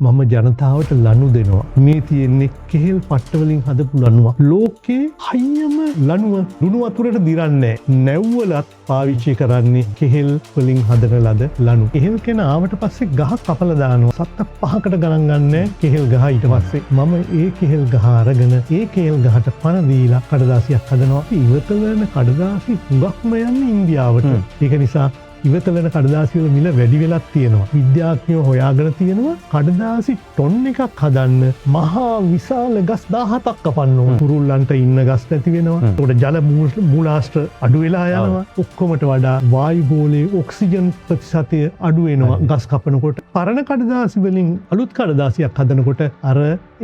මම ජනතාවට ලනු දෙනවා. මේ තියෙන්නේ කෙහෙල් පට්ට වලින් හදපු ලණුවක්. ලෝකේ හයියම ලණුව ලුණු වතුරට දිරන්නේ නැව්වලත් පාවිච්චි කරන්නේ කෙහෙල් වලින් හදන ලද ලණු. කෙහෙල් කෙන ආවට පස්සේ ගහ කපලා දානවා. සත්ත 5කට ගණන් ගන්න කෙහෙල් ගහ ඊට පස්සේ මම ඒ කෙහෙල් ගහ අරගෙන ඒ කෙහෙල් ගහට පණ දීලා කඩදාසියක් හදනවා. ඉවත වෙන කඩදාසි හුඟක්ම යන්නේ ඉන්දියාවට. ඒක නිසා ඉවත වෙන කඩදාසි වල මිල වැඩි වෙලක් තියෙනවා. විද්‍යාඥයෝ හොයාගෙන තියෙනවා කඩදාසි ටොන් එකක් හදන්න මහා විශාල ගස් 17ක් කපන්න ඕන. කුරුල්ලන්ට ඉන්න ගස් නැති වෙනවා. ඒකට ජල මූලාශ්‍ර අඩු වෙලා යනවා. ඔක්කොමට වඩා වායු ගෝලයේ ඔක්සිජන් ප්‍රතිශතය අඩු වෙනවා ගස් කපනකොට. පරණ කඩදාසි වලින් අලුත් කඩදාසියක් හදනකොට අර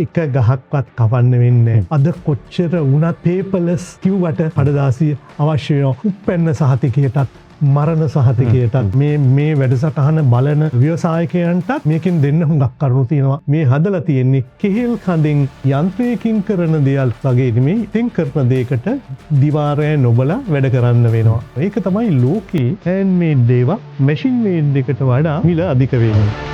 එක ගහක්වත් කපන්න වෙන්නේ. අද කොච්චර වුණත් පේපර්ලස් කිව්වට කඩදාසිය අවශ්‍ය වෙනවා. උප්පැන්න සහතිකයටත් මරණ සහතිකයටත් මේ වැඩසටහන බලන ව්‍යවසායකයන්ටත් මේකෙන් දෙන්න හුඟක් කරුණු තියෙනවා. මේ හදලා තියෙන්නේ කෙහෙල් කඳෙන් යන්ත්‍රයකින් කරන දේවල් වගේ නෙමෙයි. ඉතින් කරන දෙයකට දිවාරය නොබලා වැඩ කරන්න වෙනවා. ඒක තමයි ලෝකේ හෑන්ඩ්මේඩ් දේවල් මැෂින් මේඩ් එකට වඩා මිල අධික වෙන්නේ.